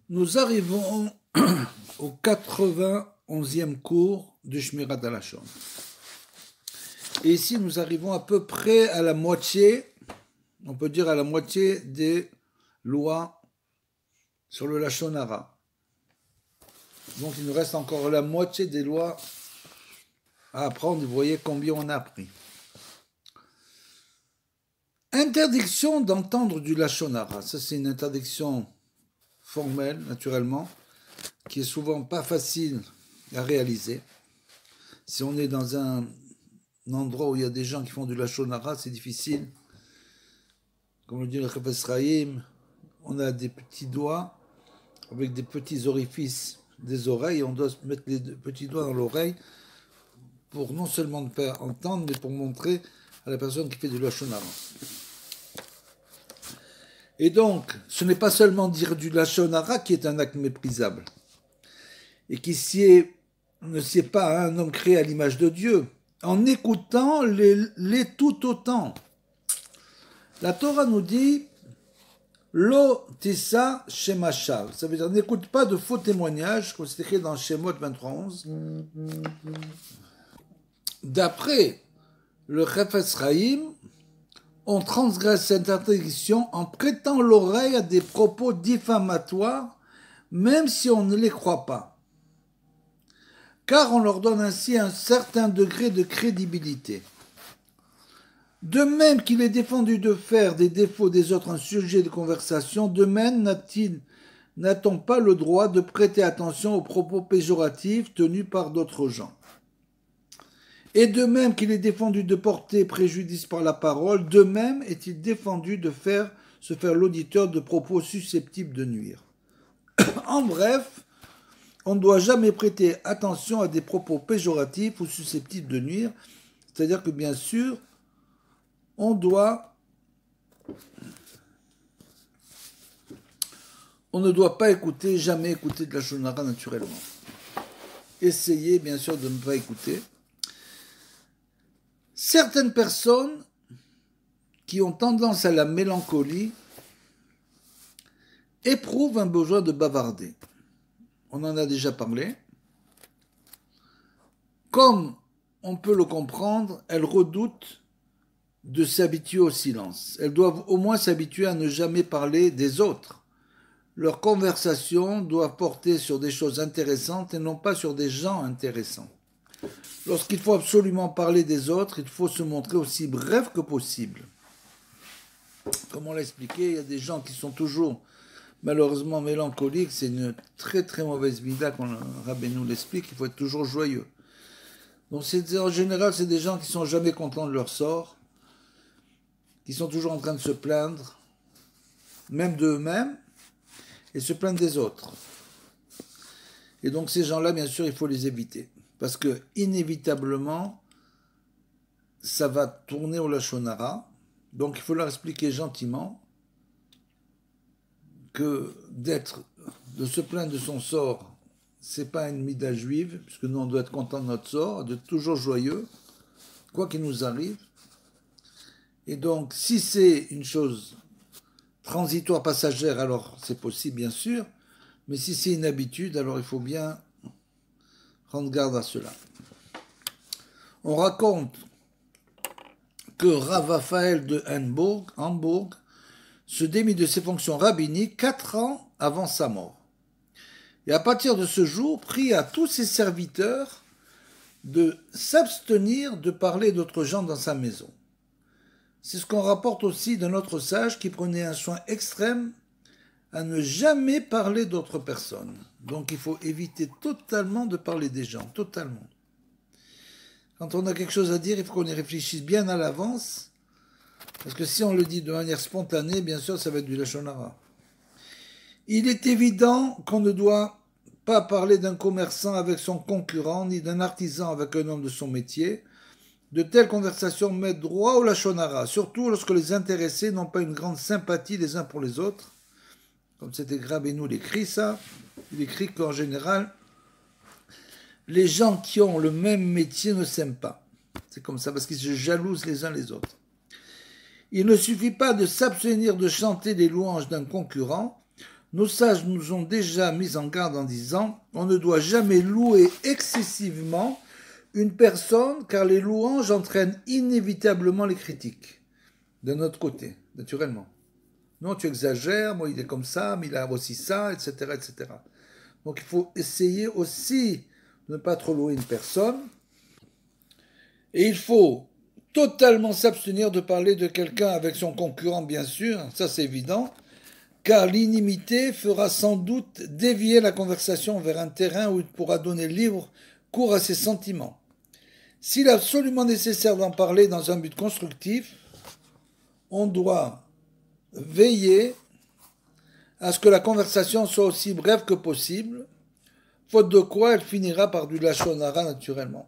Nous arrivons au 91e cours du Shmirat HaLashon. Et ici, nous arrivons à peu près à la moitié, on peut dire à la moitié des lois sur le Lashon Hara. Donc, il nous reste encore la moitié des lois à apprendre. Vous voyez combien on a appris. Interdiction d'entendre du Lashon Hara. Ça, c'est une interdiction formelle, naturellement, qui est souvent pas facile à réaliser. Si on est dans un endroit où il y a des gens qui font du Lashon Hara, c'est difficile. Comme le dit le Chafetz Chaim, on a des petits doigts avec des petits orifices des oreilles, on doit mettre les petits doigts dans l'oreille pour non seulement ne pas entendre, mais pour montrer à la personne qui fait du Lashon Hara. Et donc, ce n'est pas seulement dire du Lashon Hara qui est un acte méprisable, et qui ne sied pas à un homme créé à l'image de Dieu, en écoutant les tout autant. La Torah nous dit Lo tissa shemashav. Ça veut dire n'écoute pas de faux témoignages, comme c'est écrit dans Shemot 23:11. D'après le Chafetz Chaim, on transgresse cette interdiction en prêtant l'oreille à des propos diffamatoires, même si on ne les croit pas. Car on leur donne ainsi un certain degré de crédibilité. De même qu'il est défendu de faire des défauts des autres un sujet de conversation, de même n'a-t-on pas le droit de prêter attention aux propos péjoratifs tenus par d'autres gens. Et de même qu'il est défendu de porter préjudice par la parole, de même est-il défendu de se faire l'auditeur de propos susceptibles de nuire. En bref, on ne doit jamais prêter attention à des propos péjoratifs ou susceptibles de nuire, c'est-à-dire que bien sûr, on ne doit pas jamais écouter de la Lashon Hara naturellement. Essayez bien sûr de ne pas écouter. Certaines personnes qui ont tendance à la mélancolie éprouvent un besoin de bavarder. On en a déjà parlé. Comme on peut le comprendre, elles redoutent de s'habituer au silence. Elles doivent au moins s'habituer à ne jamais parler des autres. Leurs conversations doivent porter sur des choses intéressantes et non pas sur des gens intéressants. Lorsqu'il faut absolument parler des autres, il faut se montrer aussi bref que possible. Comme on l'a expliqué, il y a des gens qui sont toujours malheureusement mélancoliques. C'est une très très mauvaise mida, comme Rabbi nous l'explique, il faut être toujours joyeux. Donc en général, c'est des gens qui sont jamais contents de leur sort, qui sont toujours en train de se plaindre, même d'eux-mêmes, et se plaindre des autres. Et donc ces gens-là, bien sûr, il faut les éviter. Parce que, inévitablement, ça va tourner au Lashon Hara. Donc il faut leur expliquer gentiment que de se plaindre de son sort, c'est pas une mida juive, puisque nous on doit être content de notre sort, d'être toujours joyeux, quoi qu'il nous arrive. Et donc, si c'est une chose transitoire, passagère, alors c'est possible, bien sûr. Mais si c'est une habitude, alors il faut bien prendre garde à cela. On raconte que Rav Raphaël de Hambourg se démit de ses fonctions rabbiniques 4 ans avant sa mort. Et à partir de ce jour, prie à tous ses serviteurs de s'abstenir de parler d'autres gens dans sa maison. C'est ce qu'on rapporte aussi d'un autre sage qui prenait un soin extrême à ne jamais parler d'autres personnes. Donc il faut éviter totalement de parler des gens, totalement. Quand on a quelque chose à dire, il faut qu'on y réfléchisse bien à l'avance, parce que si on le dit de manière spontanée, bien sûr, ça va être du Lashon Hara. Il est évident qu'on ne doit pas parler d'un commerçant avec son concurrent, ni d'un artisan avec un homme de son métier. De telles conversations mettent droit au Lashon Hara, surtout lorsque les intéressés n'ont pas une grande sympathie les uns pour les autres. Comme c'était Rabbeinu l'écrit ça, il écrit qu'en général, les gens qui ont le même métier ne s'aiment pas. C'est comme ça, parce qu'ils se jalousent les uns les autres. Il ne suffit pas de s'abstenir de chanter les louanges d'un concurrent, Nos sages nous ont déjà mis en garde en disant « On ne doit jamais louer excessivement une personne car les louanges entraînent inévitablement les critiques. » De notre côté, naturellement. Non, tu exagères, moi il est comme ça, mais il a aussi ça, etc., etc. Donc il faut essayer aussi de ne pas trop louer une personne. Et il faut totalement s'abstenir de parler de quelqu'un avec son concurrent, bien sûr, ça c'est évident, car l'inimité fera sans doute dévier la conversation vers un terrain où il pourra donner libre cours à ses sentiments. S'il est absolument nécessaire d'en parler dans un but constructif, on doit veiller à ce que la conversation soit aussi brève que possible, faute de quoi elle finira par du lachon hara naturellement.